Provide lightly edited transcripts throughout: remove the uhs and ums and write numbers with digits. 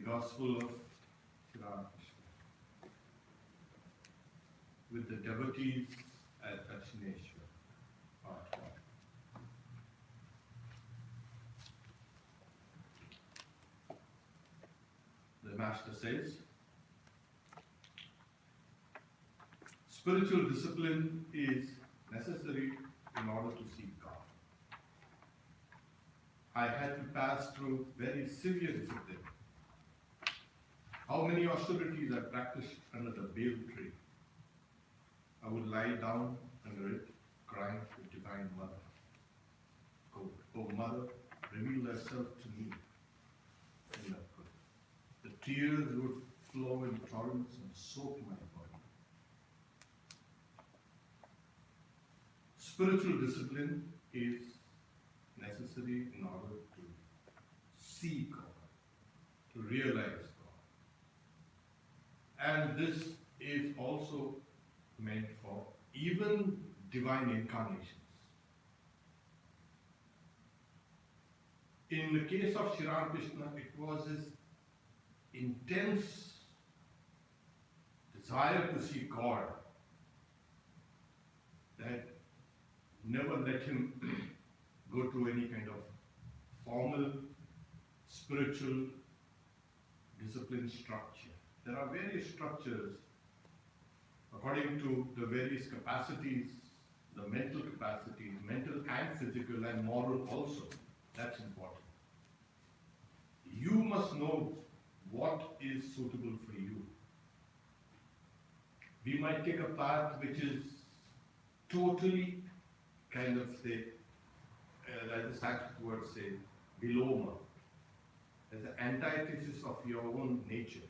Gospel of Ramakrishna with the devotees at Dakshineshwar, part 1. The Master says, spiritual discipline is necessary in order to seek God. I had to pass through very severe discipline. How many austerities I practiced under the bael tree. I would lie down under it, crying to Divine Mother. Oh Mother, reveal thyself to me. And the tears would flow in torrents and soak my body. Spiritual discipline is necessary in order to see God, to realize God. And this is also meant for even divine incarnations. In the case of Sri Ramakrishna, it was his intense desire to see God that never let him go to any kind of formal spiritual discipline structure. There are various structures according to the various capacities, the mental capacities, mental and physical and moral also. That's important. You must know what is suitable for you. We might take a path which is totally kind of say, like the Sanskrit word say, viloma, as the antithesis of your own nature.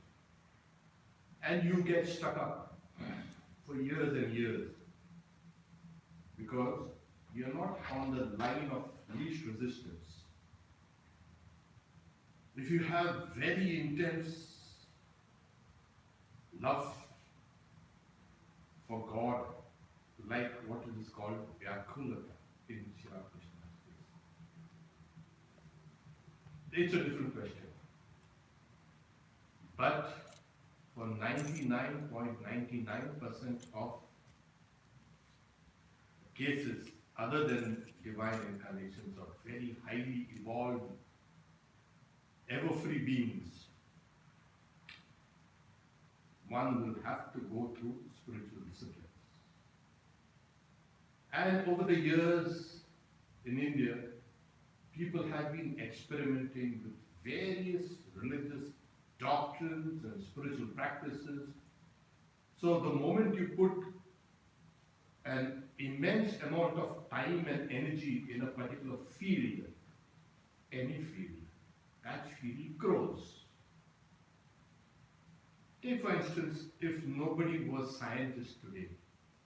And you get stuck up for years and years because you're not on the line of least resistance. If you have very intense love for God, like what it is called Vyakulata in Sri Ramakrishna's case, it's a different question. But for 99.99% of cases other than divine incarnations or very highly evolved, ever-free beings, one will have to go through spiritual disciplines. And over the years in India, people have been experimenting with various religious doctrines and spiritual practices. So the moment you put an immense amount of time and energy in a particular field, any field, that field grows. Take for instance, if nobody was scientists today,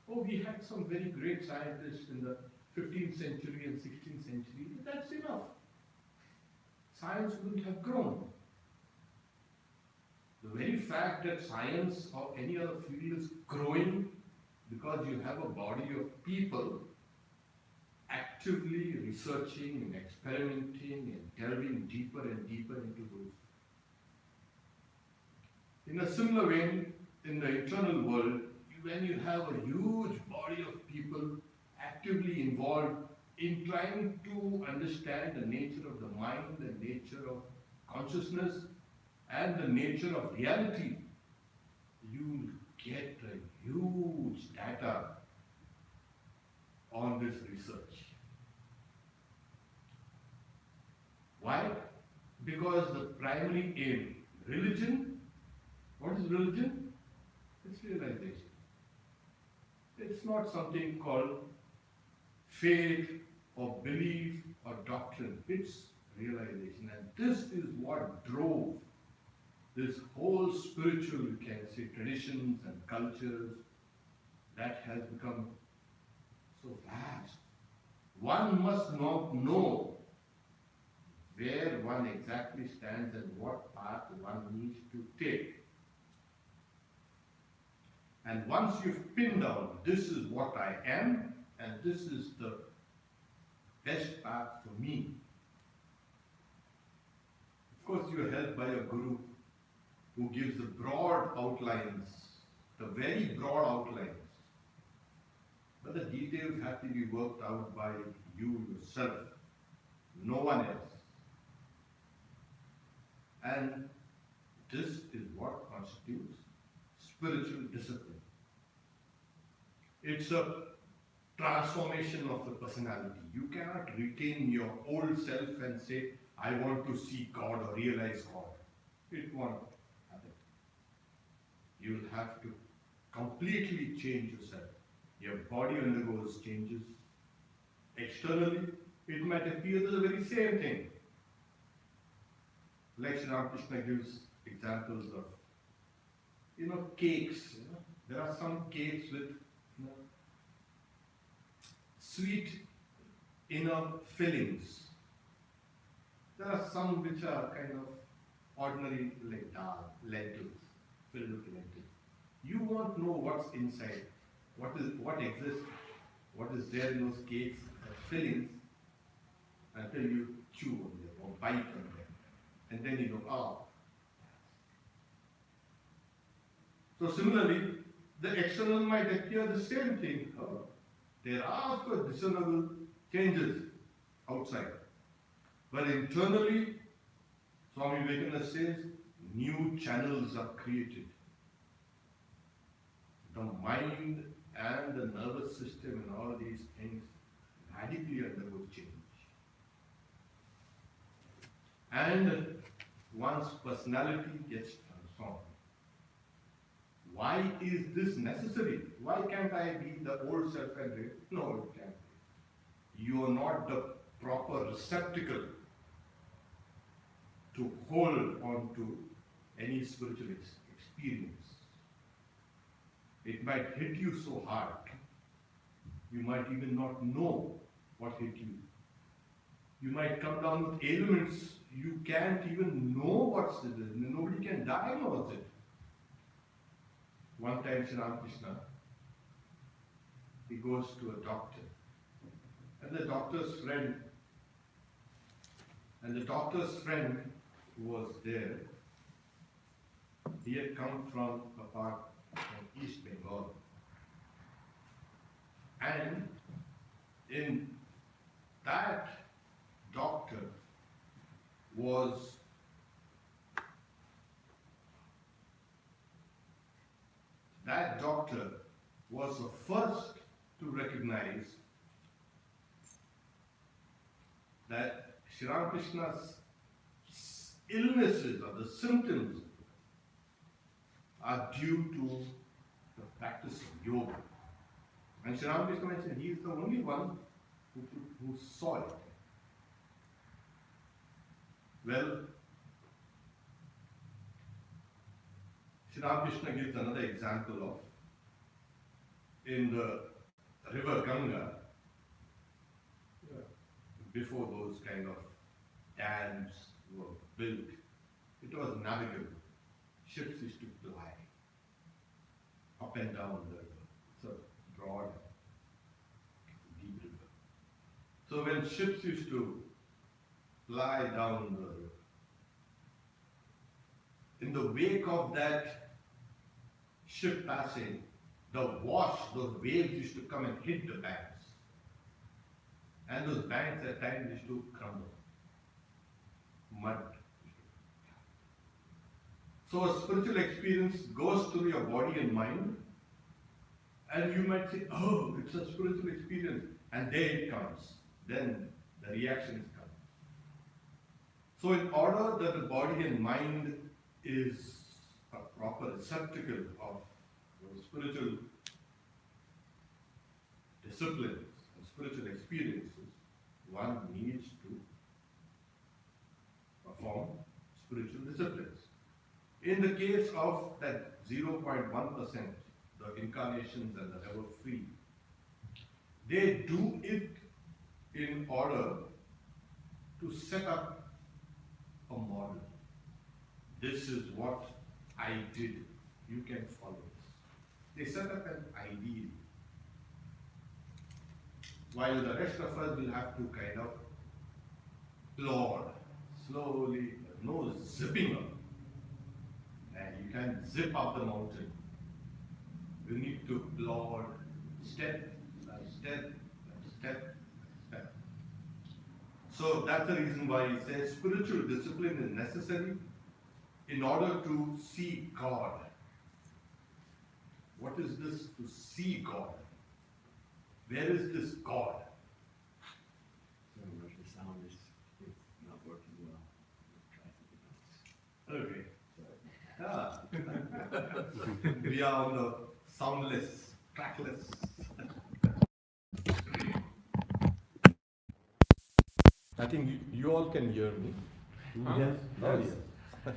we had some very great scientists in the 15th century and 16th century, that's enough. Science wouldn't have grown. The very fact that science or any other field is growing because you have a body of people actively researching and experimenting and delving deeper and deeper into those. In a similar way, in the internal world, when you have a huge body of people actively involved in trying to understand the nature of the mind, the nature of consciousness, and the nature of reality, you get a huge data on this research. Why? Because the primary aim, religion, what is religion? It's realization. It's not something called faith or belief or doctrine. It's realization. And this is what drove this whole spiritual, you can say, traditions and cultures that has become so vast. One must not know where one exactly stands and what path one needs to take. And once you've pinned down, this is what I am, and this is the best path for me. Of course, you are helped by a guru who gives the broad outlines, the very broad outlines. But the details have to be worked out by you yourself, no one else. And this is what constitutes spiritual discipline. It's a transformation of the personality. You cannot retain your old self and say, I want to see God or realize God. It won't happen. You'll have to completely change yourself. Your body undergoes changes. Externally, it might appear the very same thing. Like Sri Ramakrishna gives examples of, cakes. There are some cakes with sweet inner fillings. There are some which are kind of ordinary, like dal, lentils, filled with lentils. You won't know what's inside, what exists, what is there in those cakes as fillings until you chew on them or bite on them. And then you go, ah. So similarly, the external might appear the same thing. Oh, there are, of course, discernible changes outside. But internally, Swami Vivekananda says, new channels are created. The mind and the nervous system and all these things radically undergo change. And one's personality gets transformed. Why is this necessary? Why can't I be the old self and live? No, it can't be. You are not the proper receptacle to hold on to any spiritual experience. It might hit you so hard, you might even not know what hit you. You might come down with ailments, you can't even know what's it is. Nobody can diagnose it. One time, Sri Ramakrishna, he goes to a doctor, and the doctor's friend who was there, he had come from a part of East Bengal. And in that doctor was the first to recognize that Sri Ramakrishna's illnesses or the symptoms are due to the practice of yoga. And Sri Ramakrishna mentioned he is the only one who saw it. Well, Sri Ramakrishna gives another example of in the river Ganga, before those kind of dams were built, it was navigable. Ships used to ply up and down the river. It's a broad, deep river. So when ships used to ply down the river, in the wake of that ship passing, those waves used to come and hit the banks. And those banks at times used to crumble. Mud. So a spiritual experience goes through your body and mind, and you might say, oh, it's a spiritual experience, and there it comes. Then the reactions come. So in order that the body and mind is a proper receptacle of spiritual disciplines and spiritual experiences, one needs to perform spiritual disciplines. In the case of that 0.1%, the incarnations and the ever free, they do it in order to set up a model. This is what I did. You can follow this. They set up an ideal. While the rest of us will have to kind of plod, slowly, nose zipping up, and You can't zip up the mountain. You need to plod step by step by step by step. So that's the reason why he says spiritual discipline is necessary in order to see God. What is this to see God? Where is this God? The sound is not working well. Try something else. Okay. We are on the soundless, trackless. I think you all can hear me. Yes. Oh, yes.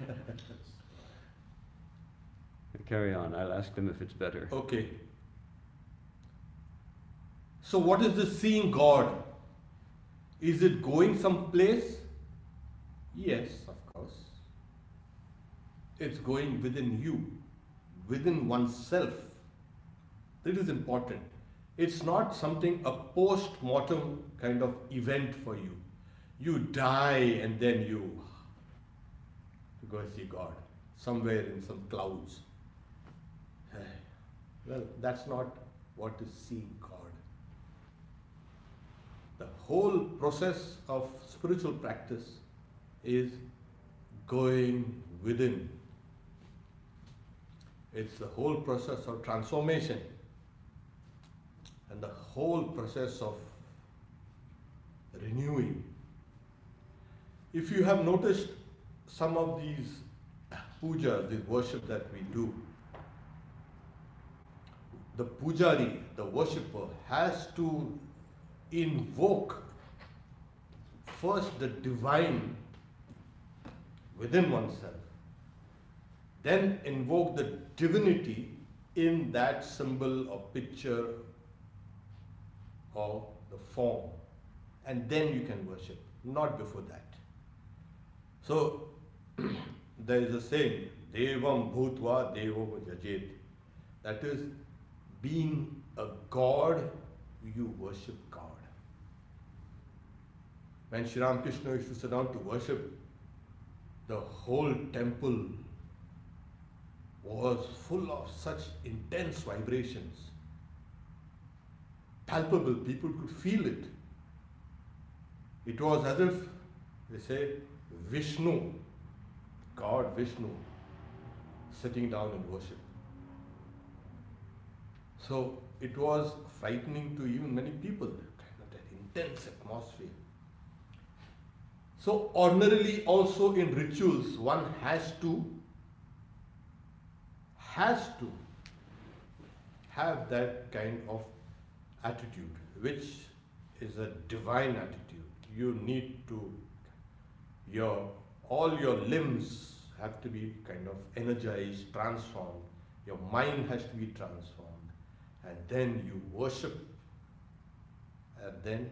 Carry on. I'll ask them if it's better. Okay. So what is this seeing God? Is it going someplace? Yes, of course. It's going within you, within oneself. That is important. It's not something, a post-mortem kind of event for you. You die and then you go see God somewhere in some clouds. Well, that's not what is seeing God. The whole process of spiritual practice is going within. It's the whole process of transformation and the whole process of renewing. If you have noticed some of these pujas, the worship that we do, the pujari, the worshipper, has to invoke first the divine within oneself, then invoke the divinity in that symbol or picture or the form, and then you can worship, not before that. So there is a saying, Devam Bhutva Devo Jajet. That is, being a god, you worship God. When Sri Ramakrishna used to sit down to worship, the whole temple was full of such intense vibrations. Palpable, people could feel it. It was as if, they say, Vishnu, God Vishnu, sitting down in worship. So it was frightening to even many people, kind of that intense atmosphere. So ordinarily also in rituals, one has to have that kind of attitude, which is a divine attitude. You need to, all your limbs have to be kind of energized, transformed. Your mind has to be transformed. And then you worship, and then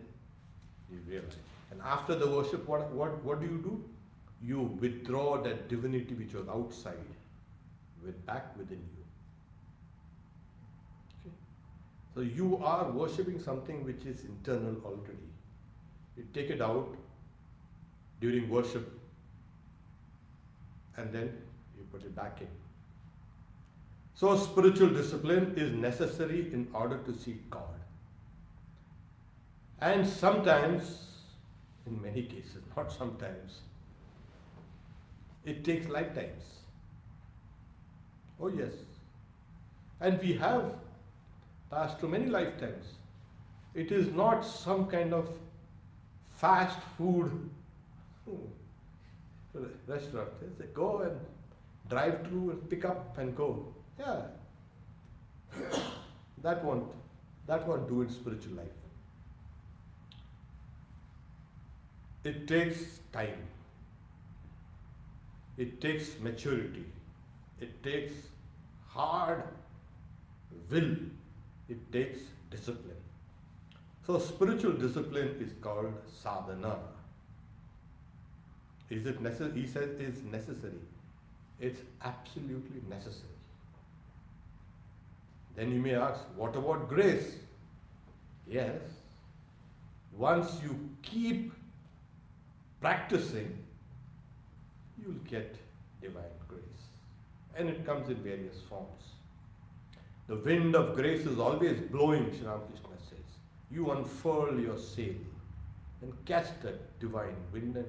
you realize. And after the worship, what do? You withdraw that divinity which was outside, back within you. Okay? So you are worshipping something which is internal already. You take it out during worship, and then you put it back in. So spiritual discipline is necessary in order to seek God. And sometimes, in many cases, not sometimes, it takes lifetimes. Oh yes. And we have passed through many lifetimes. It is not some kind of fast food restaurant. They go and drive through and pick up and go. Yeah. That won't do in spiritual life. It takes time. It takes maturity. It takes hard will. It takes discipline. So spiritual discipline is called sadhana. Is it necessary? He says it's necessary. It's absolutely necessary. Then you may ask, what about grace? Yes. Once you keep practicing, you'll get divine grace. And it comes in various forms. The wind of grace is always blowing, Sri Ramakrishna says. You unfurl your sail and catch that divine wind and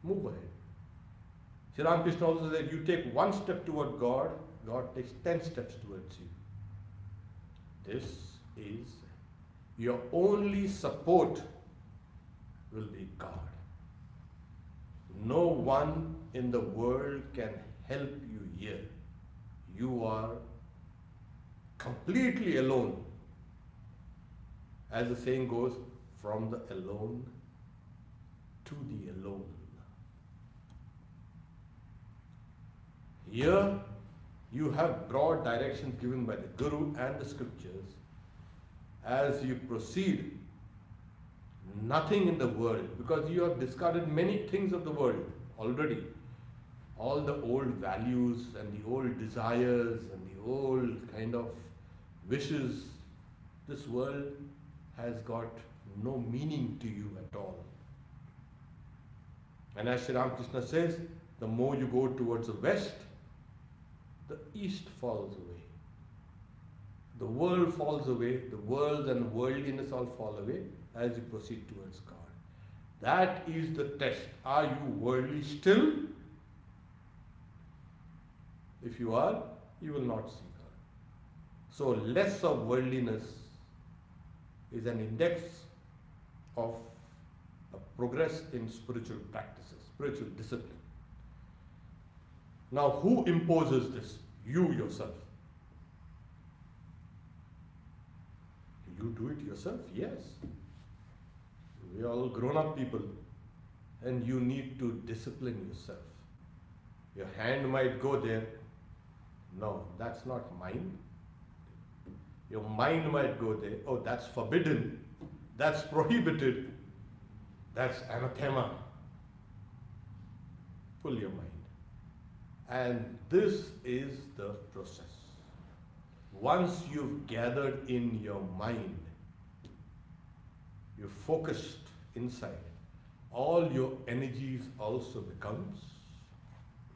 move ahead. Sri Ramakrishna also said, you take one step toward God, God takes 10 steps towards you. This is your only support will be God. No one in the world can help you here. You are completely alone. As the saying goes, from the alone to the alone. Here you have broad directions given by the Guru and the scriptures. As you proceed, nothing in the world, because you have discarded many things of the world already. All the old values and the old desires and the old kind of wishes, this world has got no meaning to you at all. And as Sri Ramakrishna says, the more you go towards the west, the east falls away. The world falls away, the world and worldliness all fall away as you proceed towards God. That is the test. Are you worldly still? If you are, you will not see God. So less of worldliness is an index of a progress in spiritual practices, spiritual discipline. Now, who imposes this? You yourself. You do it yourself? Yes. We are all grown-up people, and you need to discipline yourself. Your hand might go there. No, that's not mine. Your mind might go there. Oh, that's forbidden. That's prohibited. That's anathema. Pull your mind. And this is the process. Once you've gathered in your mind, you're focused inside, all your energies also becomes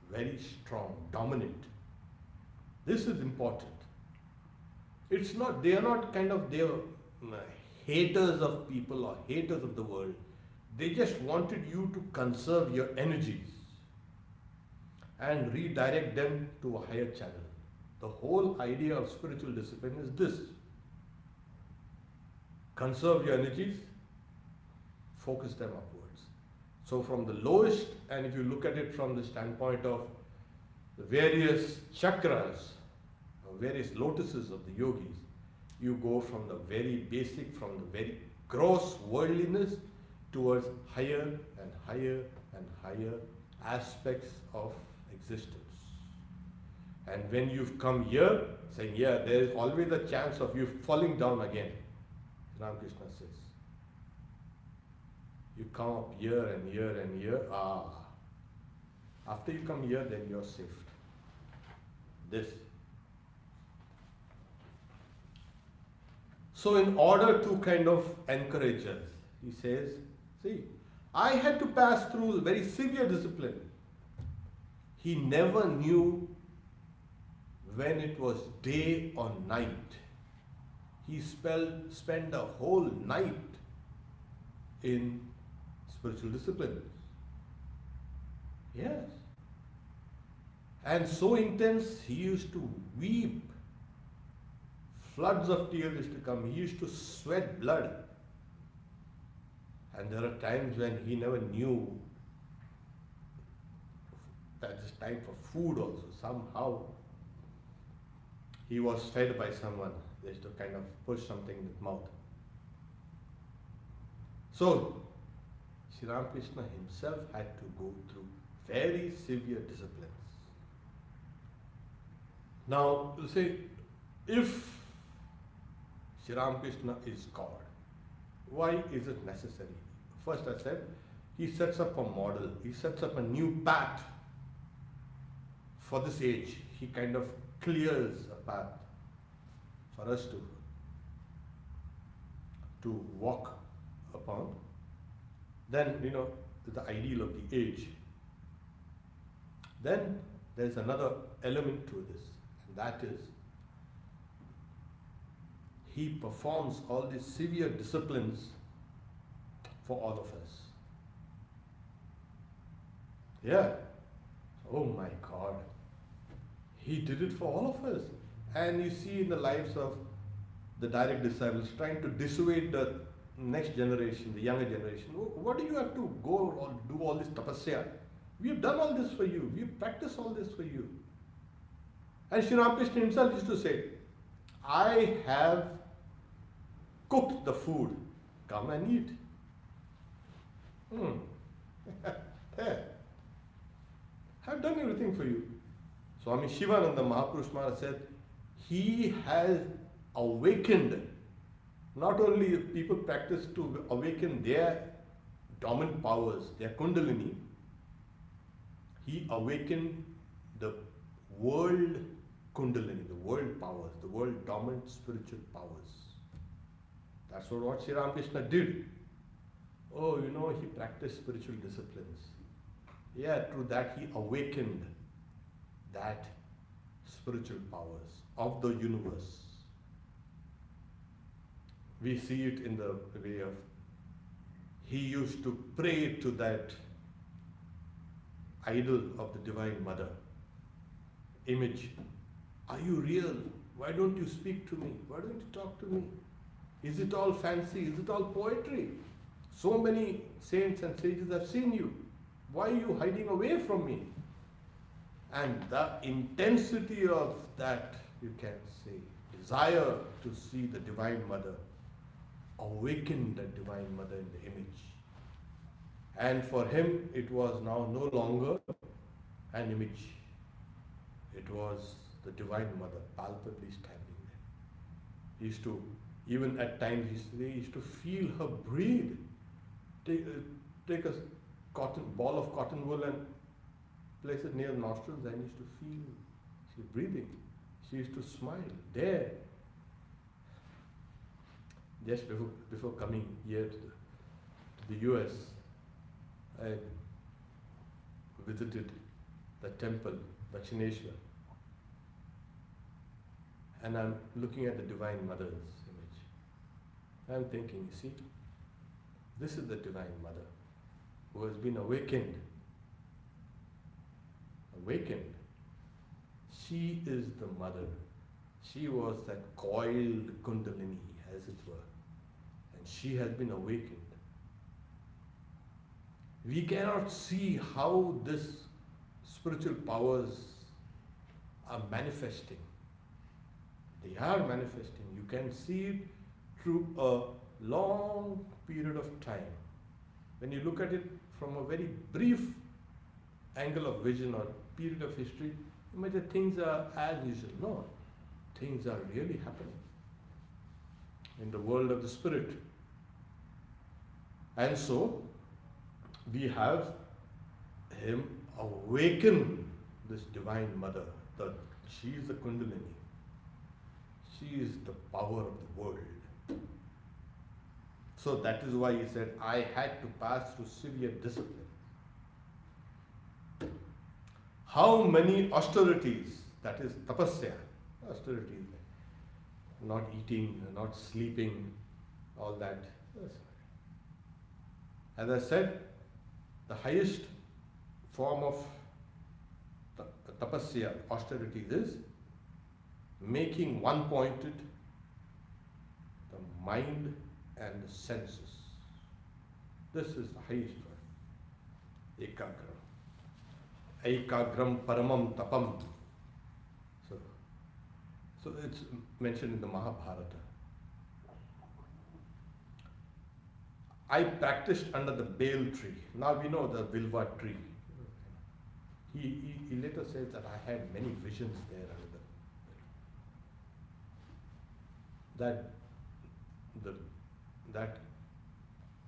very strong, dominant. This is important. It's not, they are not kind of, they are haters of people or haters of the world. They just wanted you to conserve your energies and redirect them to a higher channel. The whole idea of spiritual discipline is this. Conserve your energies, focus them upwards. So from the lowest, and if you look at it from the standpoint of the various chakras, or various lotuses of the yogis, you go from the very basic, from the very gross worldliness towards higher and higher and higher aspects of existence. And when you've come here, saying, yeah, there is always a chance of you falling down again. Ramakrishna says. You come up here and here and here. After you come here, then you're saved. This. So in order to kind of encourage us, he says, see, I had to pass through very severe discipline. He never knew when it was day or night. He spent a whole night in spiritual discipline. Yes. And so intense, he used to weep. Floods of tears used to come. He used to sweat blood. And there are times when he never knew that it's time for food also. Somehow he was fed by someone. They used to kind of push something in his mouth. So, Sri Ramakrishna himself had to go through very severe disciplines. Now, you say, if Sri Ramakrishna is God, why is it necessary? First I said, he sets up a model, he sets up a new path for this age. He kind of clears a path for us to walk upon. Then, the ideal of the age. Then there's another element to this, and that is he performs all these severe disciplines for all of us. Yeah. Oh my God. He did it for all of us. And you see in the lives of the direct disciples trying to dissuade the next generation, the younger generation. What do you have to go or do all this tapasya? We have done all this for you. We have practiced all this for you. And Sri Ramakrishna himself used to say, I have cooked the food. Come and eat. There. I've done everything for you. Swami Shivananda Mahapurush Maharaj said, he has awakened, not only people practice to awaken their dormant powers, their kundalini, he awakened the world kundalini, the world powers, the world dormant spiritual powers. That's what Sri Ramakrishna did. Oh, he practiced spiritual disciplines. Yeah, through that he awakened that spiritual powers of the universe. We see it in the way of, he used to pray to that idol of the Divine Mother, image. Are you real? Why don't you speak to me? Why don't you talk to me? Is it all fancy? Is it all poetry? So many saints and sages have seen you. Why are you hiding away from me? And the intensity of that, you can say, desire to see the Divine Mother, awakened the Divine Mother in the image. And for him, it was now no longer an image. It was the Divine Mother palpably standing there. He used to, even at times, he used to feel her breathe. Take a ball of cotton wool and place it near the nostrils, and he used to feel she's breathing. She used to smile there. Just before coming here to the US, I visited the temple, Dakshineshwar, and I'm looking at the Divine Mother's image. I'm thinking, you see, this is the Divine Mother who has been awakened. Awakened. She is the mother. She was that coiled kundalini, as it were, and she has been awakened. We cannot see how this spiritual powers are manifesting. They are manifesting. You can see it through a long period of time. When you look at it from a very brief angle of vision or period of history, you might say things are as usual. No, things are really happening in the world of the spirit. And so, we have him awaken this Divine Mother. She is the Kundalini. She is the power of the world. So that is why he said, I had to pass through severe discipline. How many austerities, that is tapasya, austerities, not eating, not sleeping, all that. As I said, the highest form of tapasya, austerities, is making one-pointed the mind and the senses. This is the highest one. Ekagram. Ekagram paramam tapam. So it's mentioned in the Mahabharata. I practiced under the Bale tree. Now we know the Vilva tree. He later says that I had many visions there under that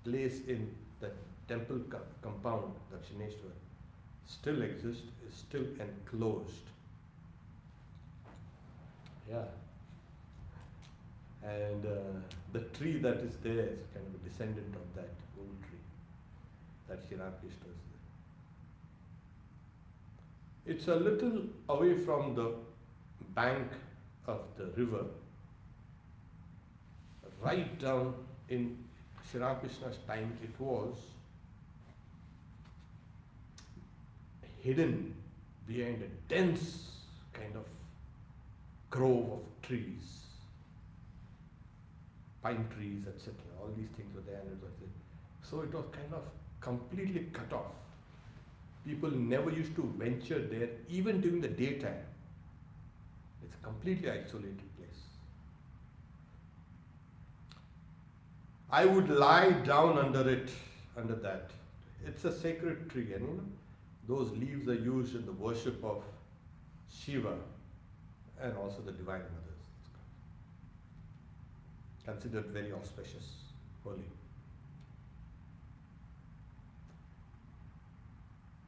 place in the temple compound, Dakshineshwar, still exists, is still enclosed. Yeah. And the tree that is there is kind of a descendant of that old tree that Sri Ramakrishna is It's a little away from the bank of the river, right down in Sri Ramakrishna's time. It was hidden behind a dense kind of grove of trees, pine trees, etc. All these things were there, and it was there. So it was kind of completely cut off. People never used to venture there, even during the daytime. It's a completely isolated place. I would lie down under it, under that. It's a sacred tree, and you know, those leaves are used in the worship of Shiva and also the Divine Mothers. Considered very auspicious, holy.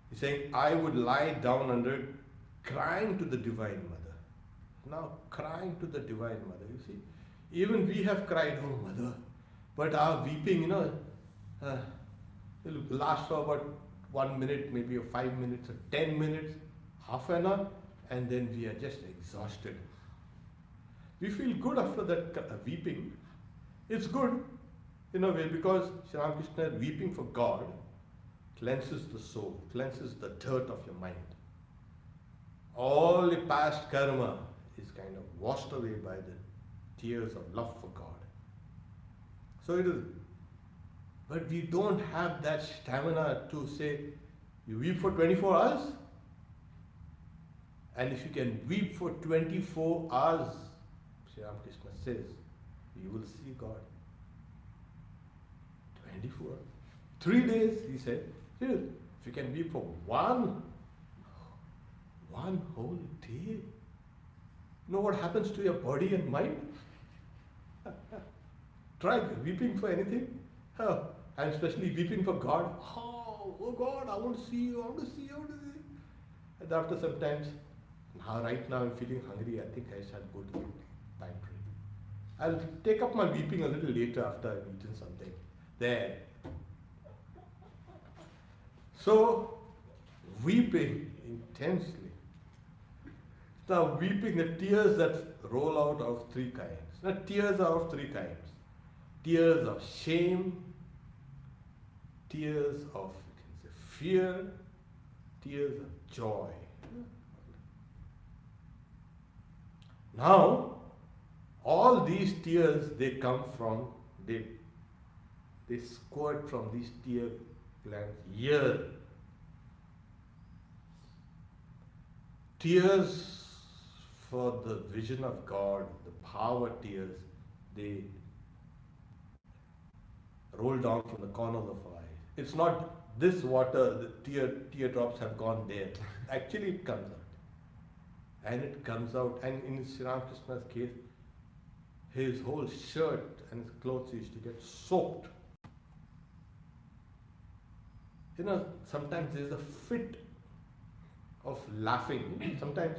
He's saying, I would lie down under it, crying to the Divine Mother. Now, crying to the Divine Mother, you see, even we have cried, oh Mother, but our weeping, will last for about 1 minute, maybe 5 minutes, or 10 minutes, half an hour, and then we are just exhausted. We feel good after that weeping. It's good in a way because Sri Ramakrishna, weeping for God, cleanses the soul, cleanses the dirt of your mind. All the past karma is kind of washed away by the tears of love for God. So it is. But we don't have that stamina to say, you weep for 24 hours? And if you can weep for 24 hours, Sri Ramakrishna says, you will see God. 24 hours. 3 days, he said. If you can weep for one whole day, you know what happens to your body and mind? Try weeping for anything. Oh, and especially weeping for God. Oh God, I want to see you, I want to see you, I want to see you. And after some times, right now I'm feeling hungry, I think I shall go to the pantry. I'll take up my weeping a little later after I've eaten something. There. So, weeping intensely. Now, weeping, the tears that roll out of 3 kinds. Now, tears are of 3 kinds. Tears of shame, tears of fear, tears of joy. Now, all these tears, they come from, they squirt from these tear glands here. Tears for the vision of God, the power tears, they roll down from the corners of our eyes. It's not this water, the teardrops have gone there. Actually, it comes out. And it comes out, and in Sri Ramakrishna's case, his whole shirt and his clothes used to get soaked. You know, sometimes there's a fit of laughing. Sometimes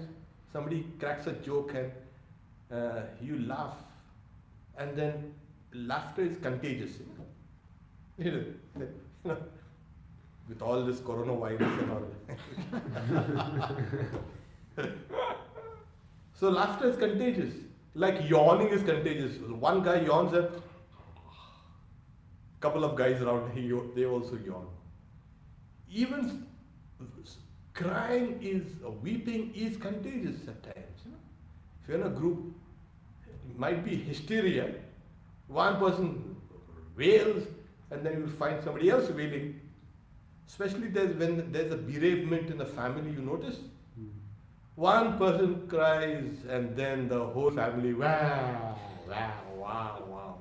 somebody cracks a joke and you laugh, and then laughter is contagious. You know, with all this coronavirus and all. So laughter is contagious. Like yawning is contagious. One guy yawns and couple of guys around him, they also yawn. Even crying is, weeping is contagious at times. You know? If you're in a group, it might be hysteria. One person wails and then you will find somebody else wailing. Especially when there's a bereavement in the family, you notice? One person cries and then the whole family, wow, wow, wow, wow.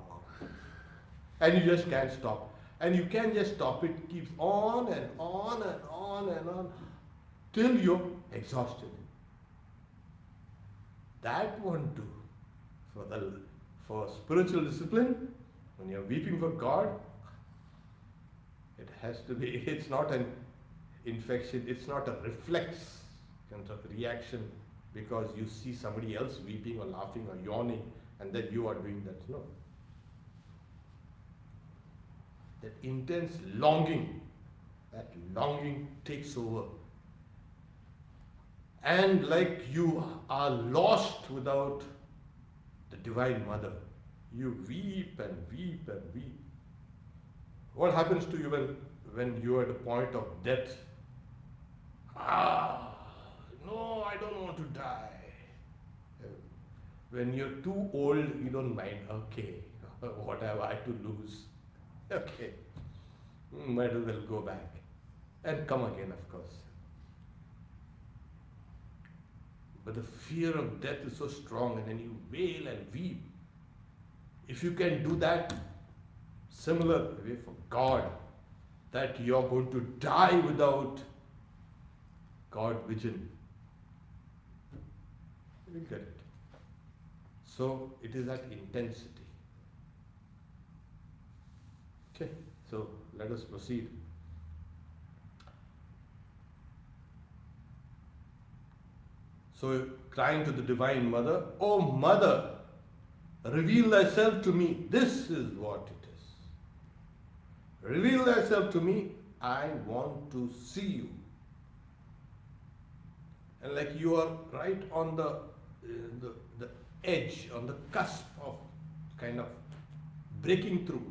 And you just can't stop. And you can't just stop it. It keeps on and on and on and on till you're exhausted. That won't do. For spiritual discipline, when you're weeping for God, it has to be, it's not an infection, it's not a reflex kind of reaction because you see somebody else weeping or laughing or yawning and then you are doing that. No. That intense longing, that longing takes over. And like you are lost without the Divine Mother. You weep and weep and weep. What happens to you when you are at the point of death? No, I don't want to die. When you're too old, you don't mind. Okay, what have I to lose? Okay, might as well go back and come again, of course. But the fear of death is so strong, and then you wail and weep. If you can do that, similar way for God, that you're going to die without God vision, you will get it. So it is that intensity. Okay, so let us proceed. So crying to the Divine Mother, "Oh Mother, reveal thyself to me." This is what it is. Reveal thyself to me. I want to see you. And like you are right on the edge, on the cusp of kind of breaking through.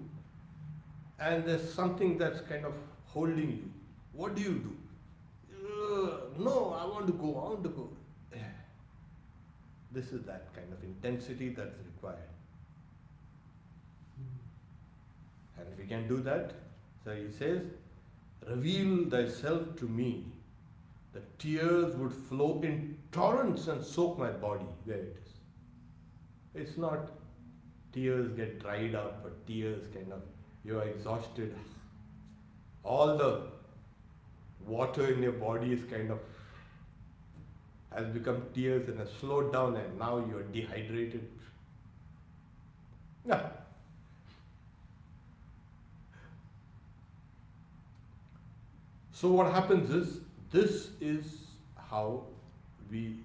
And there's something that's kind of holding you. What do you do? No, I want to go. This is that kind of intensity that's required. And if we can do that, so he says, "Reveal thyself to me." The tears would flow in torrents and soak my body. There it is. It's not tears get dried up, or tears kind of, you are exhausted. All the water in your body is kind of has become tears and has slowed down, and now you are dehydrated. Yeah. So what happens is, this is how we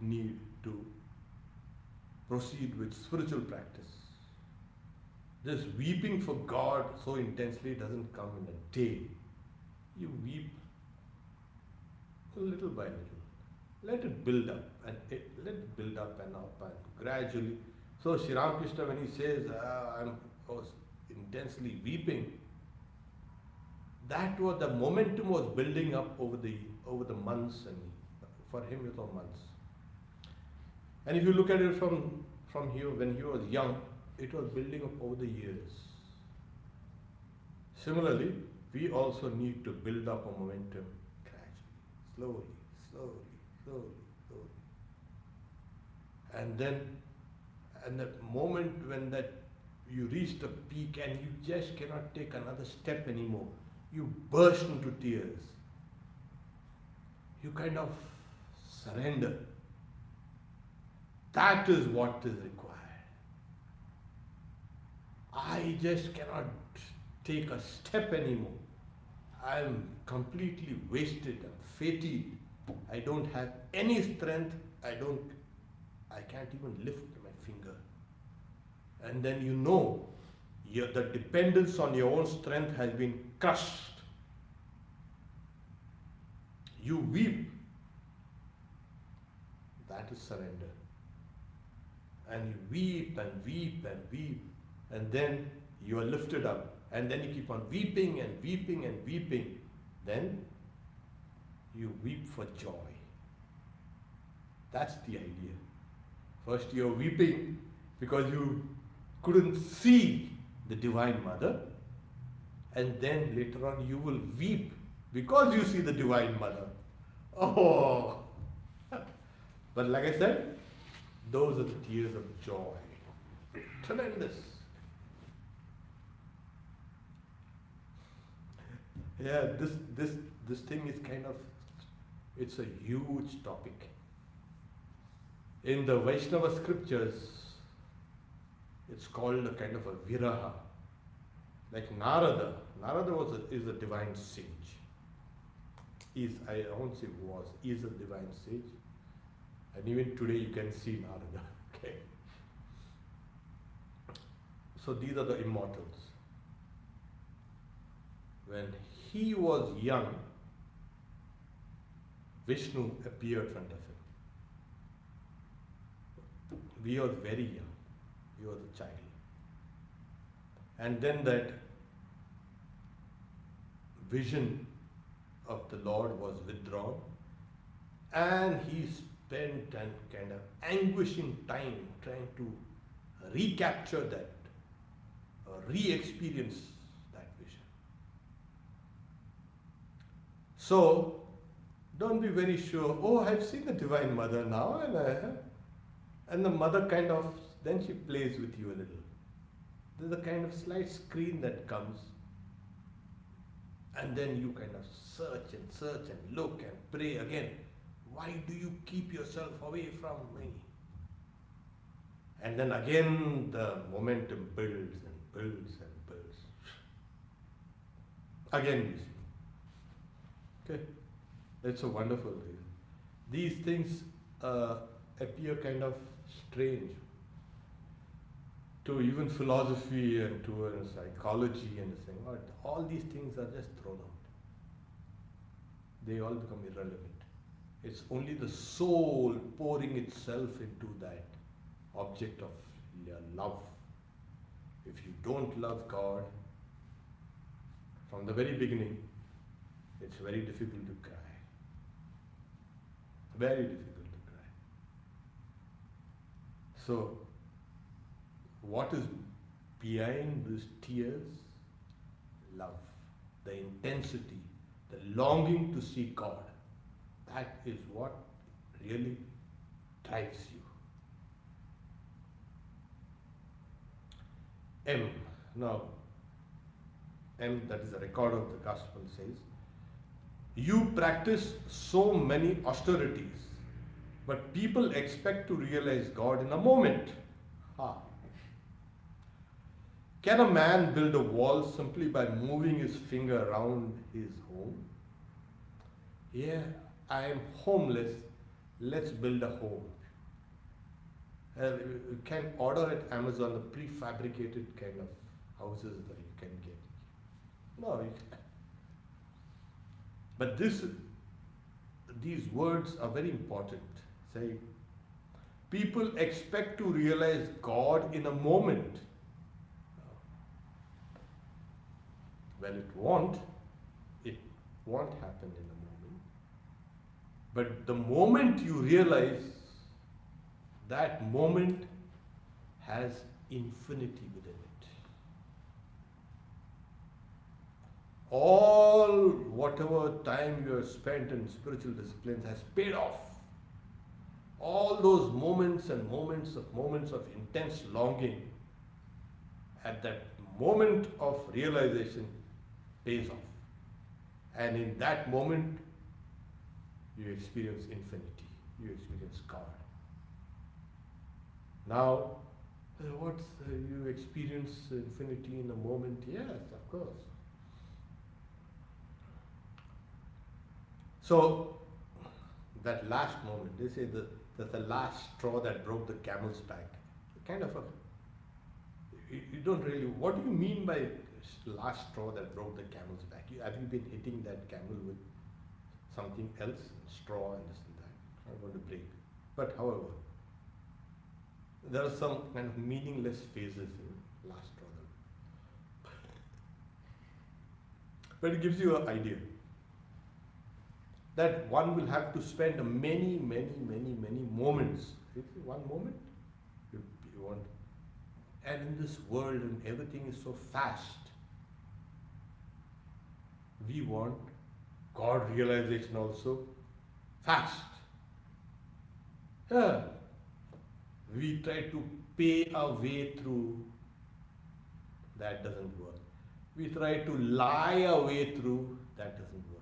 need to proceed with spiritual practice. This weeping for God so intensely doesn't come in a day. You weep little by little. Let it build up and up and gradually. So Sri Ramakrishna, when he says, I was intensely weeping, that was the momentum was building up over the months, and for him it was months. And if you look at it from here, when he was young, it was building up over the years. Similarly, we also need to build up a momentum gradually, slowly. And then, and that moment when that you reach the peak and you just cannot take another step anymore, you burst into tears. You kind of surrender. That is what is required. I just cannot take a step anymore. I am completely wasted and fatigued. I don't have any strength. I can't even lift my finger. And then you know the dependence on your own strength has been crushed. You weep. That is surrender. And you weep and weep and weep. And then you are lifted up. And then you keep on weeping and weeping and weeping. Then you weep for joy. That's the idea. First you're weeping because you couldn't see the Divine Mother, and then later on you will weep because you see the Divine Mother. Oh! But like I said, those are the tears of joy. Tremendous. Yeah, this thing is kind of, it's a huge topic. In the Vaishnava scriptures, it's called a kind of a viraha. Like Narada is a divine sage. I won't say was, is a divine sage. And even today you can see Narada. Okay. So these are the immortals. When he was young, Vishnu appeared in front of him. We are very young. You are the child. And then that vision of the Lord was withdrawn, and he spent an kind of anguishing time trying to recapture that, or re-experience that vision. So, don't be very sure, oh, I've seen the Divine Mother now, and the mother kind of, then she plays with you a little. There's a kind of slight screen that comes, and then you kind of search and look and pray again. Why do you keep yourself away from me? And then again the momentum builds and builds and builds. Again you see. Okay? It's a wonderful thing. These things appear kind of strange to even philosophy and to psychology and this thing. But all these things are just thrown out. They all become irrelevant. It's only the soul pouring itself into that object of love. If you don't love God, from the very beginning, it's very difficult to cry. Very difficult to cry. So, what is behind these tears? Love, the intensity, the longing to see God. That is what really drives you. M. Now, M, that is the record of the gospel, says, you practice so many austerities, but people expect to realize God in a moment. Can a man build a wall simply by moving his finger around his home? Yeah, I am homeless. Let's build a home. You can order at Amazon the prefabricated kind of houses that you can get. No, you can't. But these words are very important. Say, people expect to realize God in a moment. Well, it won't happen in a moment. But the moment you realize, that moment has infinity within it. All whatever time you have spent in spiritual disciplines has paid off. All those moments and moments of intense longing, at that moment of realization, pays off. And in that moment, you experience infinity. You experience God. Now, you experience infinity in a moment? Yes, of course. So, that last moment, they say that the last straw that broke the camel's back. Kind of you don't really, what do you mean by last straw that broke the camel's back? Have you been hitting that camel with something else, straw and this and that? Not going to break. But however, there are some kind of meaningless phases in last straw. But it gives you an idea that one will have to spend many moments. One moment you want. And in this world, and everything is so fast, we want God realization also fast. Yeah. We try to pay our way through, that doesn't work. We try to lie our way through, that doesn't work.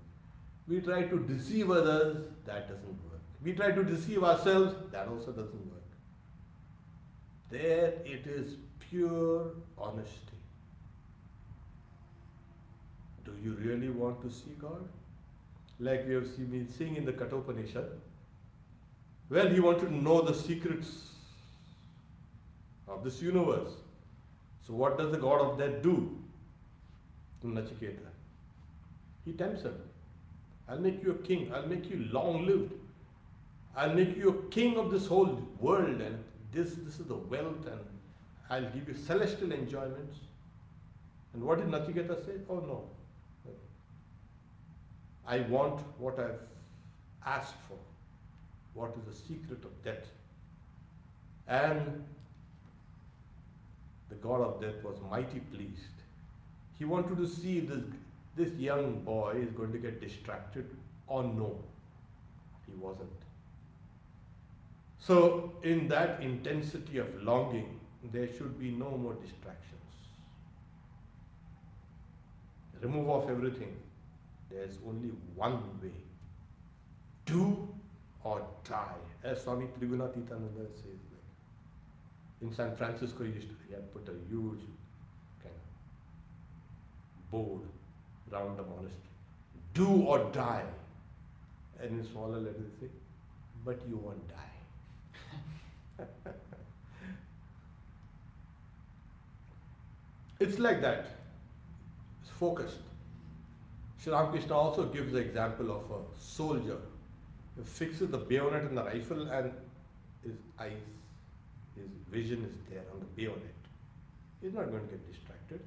We try to deceive others, that doesn't work. We try to deceive ourselves, that also doesn't work. There it is pure honesty. Do you really want to see God? Like we have been seeing in the Kathopanishad. Well, he wanted to know the secrets of this universe. So what does the God of that do to Nachiketa? He tempts him. I'll make you a king. I'll make you long-lived. I'll make you a king of this whole world, and this is the wealth, and I'll give you celestial enjoyments. And what did Nachiketa say? Oh no. I want what I've asked for. What is the secret of death? And the god of death was mighty pleased. He wanted to see if this young boy is going to get distracted or no. He wasn't. So in that intensity of longing, there should be no more distractions. Remove off everything. There's only one way. Do or die. As Swami Trigunatitananda says. In San Francisco, he had put a huge kind of board around the monastery. Do or die. And in smaller letters say, but you won't die. It's like that. It's focused. Sri Ramakrishna also gives the example of a soldier who fixes the bayonet in the rifle and his eyes, his vision is there on the bayonet. He's not going to get distracted.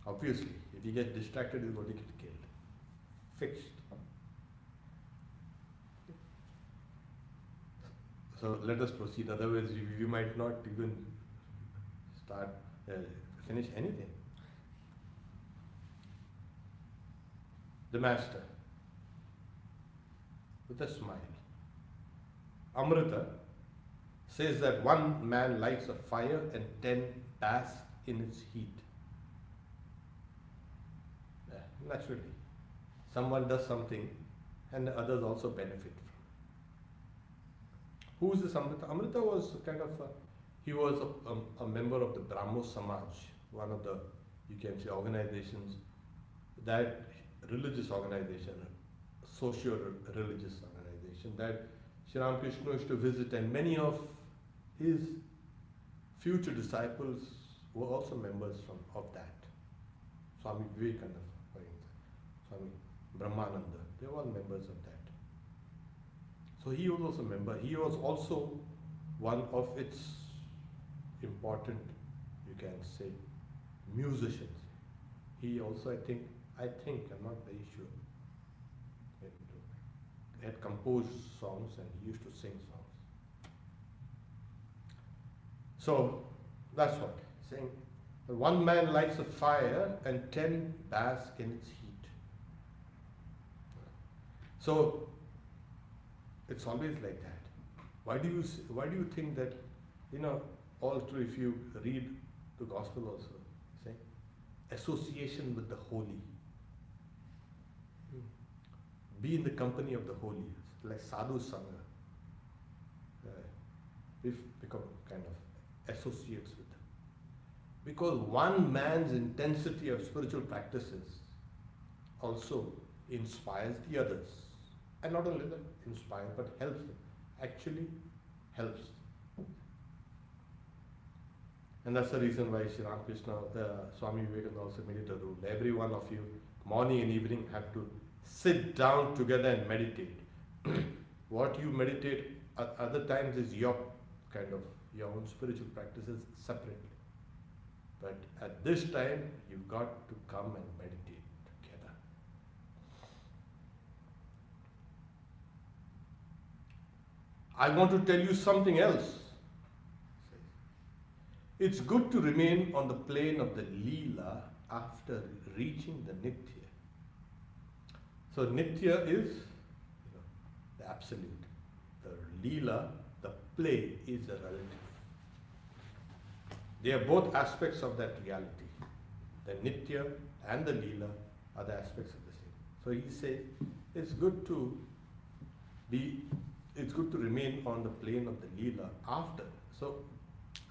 Obviously, if he gets distracted, he's going to get killed. Fixed. So let us proceed. Otherwise, we might not even finish anything. The master, with a smile. Amrita says that one man lights a fire and 10 bask in its heat. Naturally, someone does something and the others also benefit from it. Who is this Amrita? Amrita was he was a member of the Brahmo Samaj, one of the, you can say, organizations, that religious organization, socio-religious organization that Sri Ramakrishna used to visit, and many of his future disciples were also members of that. Swami Vivekananda, for example, Swami Brahmananda, they were all members of that. So he was also a member. He was also one of its important, you can say, musicians. He also, I think, I'm not very sure, he had composed songs and he used to sing songs. So that's what saying. One man lights a fire and 10 bask in its heat. So it's always like that. Why do you think that, all through, if you read the gospel also, say, association with the holy. Be in the company of the holy, like sadhu sangha. We've become kind of associates with them. Because one man's intensity of spiritual practices also inspires the others. And not only that, inspires, but helps them. Actually helps. And that's the reason why Sri Ramakrishna, Swami Vivekananda also made it a rule. Every one of you, morning and evening, have to sit down together and meditate. What you meditate at other times is your own spiritual practices separately. But at this time, you've got to come and meditate together. I want to tell you something else. It's good to remain on the plane of the Leela after reaching the Nitya. So Nitya is the absolute. The Leela, the play, is the relative. They are both aspects of that reality. The Nitya and the Leela are the aspects of the same. So he says it's good to remain on the plane of the Leela after. So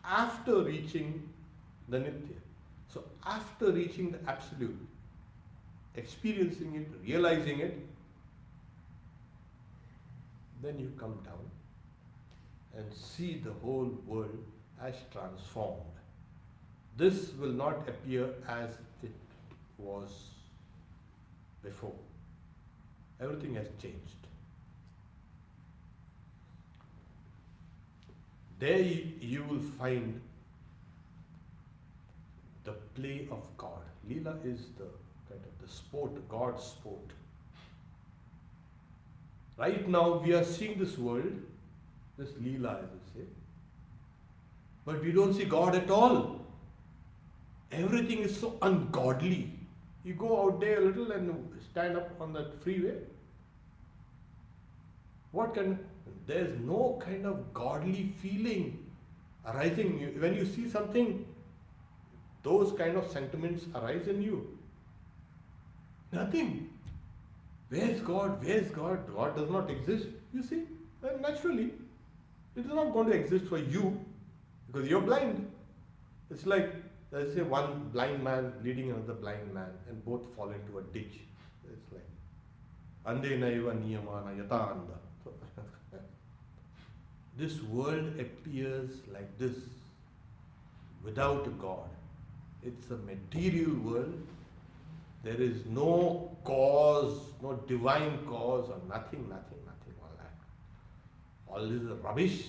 after reaching the Nitya. So after reaching the absolute, experiencing it, realizing it, then you come down and see the whole world as transformed. This will not appear as it was before. Everything has changed. There you will find the play of God. Leela is the kind of the sport, God's sport. Right now we are seeing this world, this Leela as I say, but we don't see God at all. Everything is so ungodly. You go out there a little and stand up on that freeway. There's no kind of godly feeling arising in you. When you see something, those kind of sentiments arise in you. Nothing. Where's God? Where's God? God does not exist. You see, and naturally, it is not going to exist for you because you're blind. It's like, let's say, one blind man leading another blind man and both fall into a ditch. It's like, ande naiva niyamana yata anda. This world appears like this without a God. It's a material world. There is no cause, no divine cause or nothing, all that. All this is rubbish.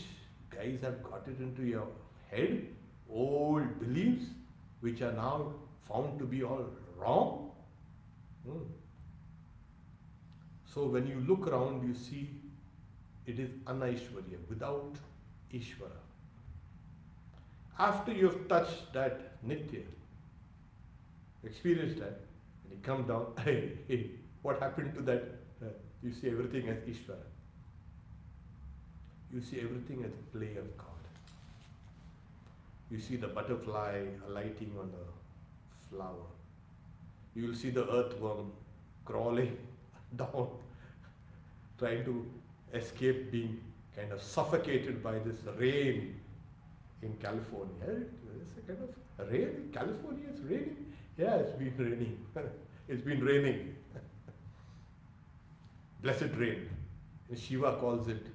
Guys have got it into your head, old beliefs which are now found to be all wrong. So when you look around, you see it is anaishwarya, without Ishvara. After you have touched that nitya, experienced that, and you come down, hey, what happened to that? You see everything as Ishvara. You see everything as play of God. You see the butterfly alighting on the flower. You will see the earthworm crawling down, trying to escape being kind of suffocated by this rain in California. It's a kind of rain in California. It's raining. Yeah, it's been raining. It's been raining. Blessed rain. And Shiva calls it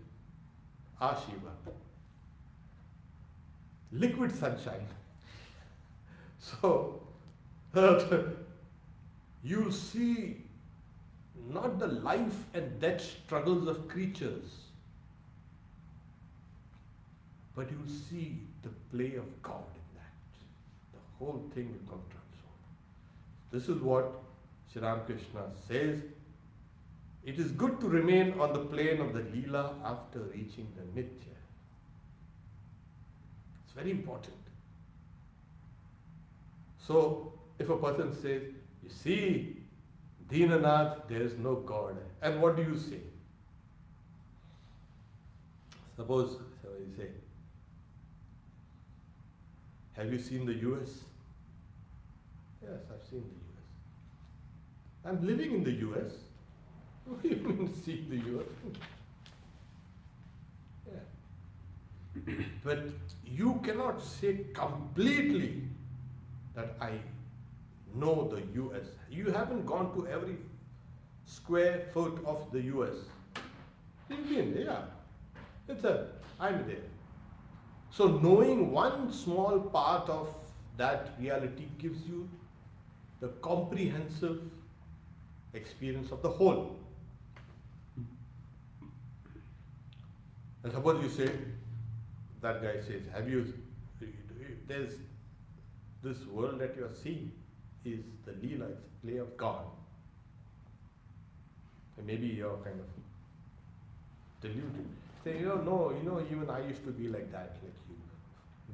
Ashiva. Liquid sunshine. So, you'll see not the life and death struggles of creatures, but you'll see the play of God in that. The whole thing will come transformed. This is what Sri Ramakrishna says. It is good to remain on the plane of the Leela after reaching the Nitya. It's very important. So, if a person says, you see, Deenanath, there is no God. And what do you say? Suppose, so you say, have you seen the US? Yes, I've seen the US. I'm living in the US. What do you mean see the US? Yeah. But you cannot say completely that I know the US. You haven't gone to every square foot of the US. You've been there. I'm there. So knowing one small part of that reality gives you the comprehensive experience of the whole. And suppose you say, that guy says, there's this world that you are seeing is the Leela, it's the play of God. And maybe you're kind of deluded. Say, no, even I used to be like that, like you.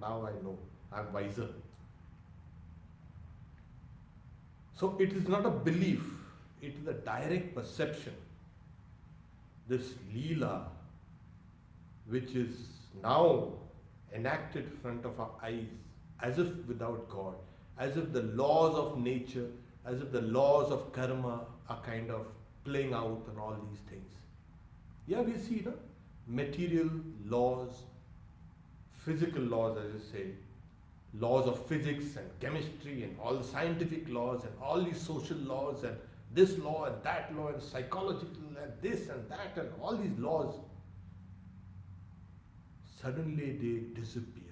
Now I know, I'm wiser. So it is not a belief, it is a direct perception. This Leela, which is now enacted in front of our eyes, as if without God, as if the laws of nature, as if the laws of karma are kind of playing out and all these things. Yeah, we see, no? Material laws, physical laws, as you say, laws of physics and chemistry and all the scientific laws and all these social laws and this law and that law and psychological and this and that and all these laws, suddenly they disappear.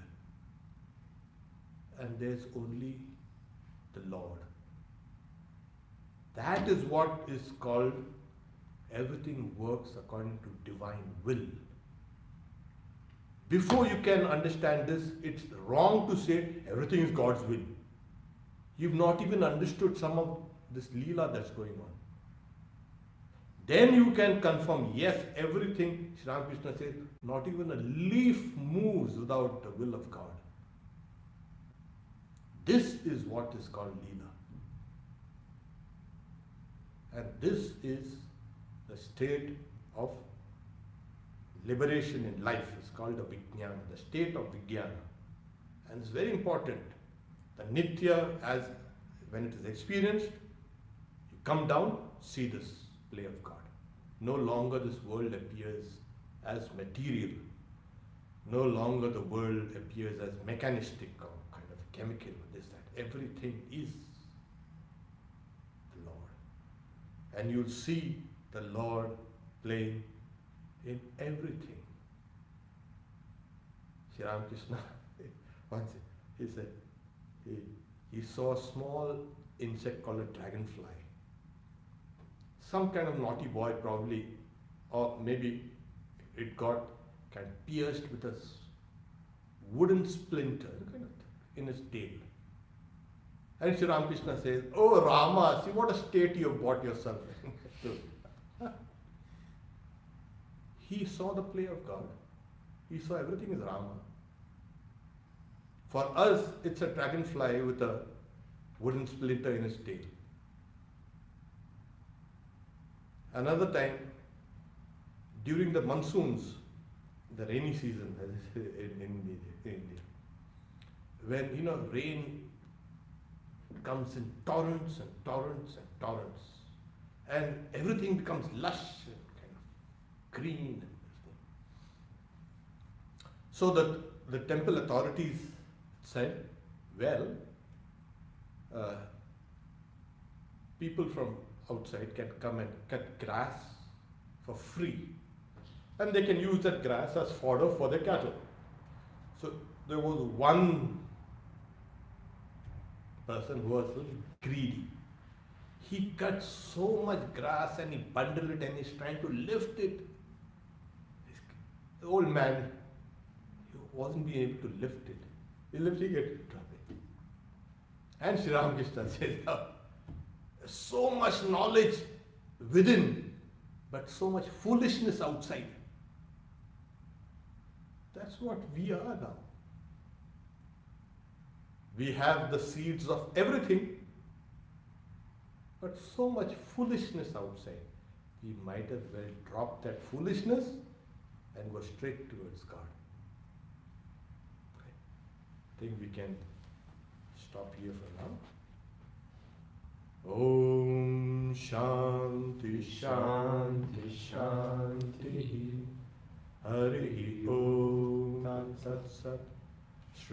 And there's only the Lord. That is what is called everything works according to divine will. Before you can understand this, it's wrong to say everything is God's will. You've not even understood some of this Leela that's going on. Then you can confirm, yes, everything, Sri Ramakrishna says, not even a leaf moves without the will of God. This is what is called Leela. And this is the state of liberation in life. It's called the Vijnana, the state of Vijnana. And it's very important. The Nitya, as when it is experienced, you come down, see this play of God. No longer this world appears as material. No longer the world appears as mechanistic or kind of chemical or this, that. Everything is the Lord. And you'll see the Lord playing in everything. Sri Ramakrishna, once he said, he saw a small insect called a dragonfly. Some kind of naughty boy probably, or maybe it got kind of pierced with a wooden splinter kind of in his tail. And Sri Ramakrishna says, "Oh Rama, see what a state you have brought yourself into." He saw the play of God. He saw everything as Rama. For us, it's a dragonfly with a wooden splinter in its tail. Another time, during the monsoons, the rainy season in India, when rain comes in torrents and torrents and torrents, and everything becomes lush and kind of green. So that the temple authorities said, well, people from outside can come and cut grass for free, and they can use that grass as fodder for their cattle. So there was one person who was a little greedy. He cut so much grass and he bundled it and he's trying to lift it. The old man, he wasn't being able to lift it. He lifting it, dropping. And Sri Ramakrishna says, so much knowledge within, but so much foolishness outside. That's what we are now. We have the seeds of everything, but so much foolishness outside. We might as well drop that foolishness and go straight towards God. I think we can stop here for now. Om Shanti Shanti Shanti Hari Om Tat Sat Sat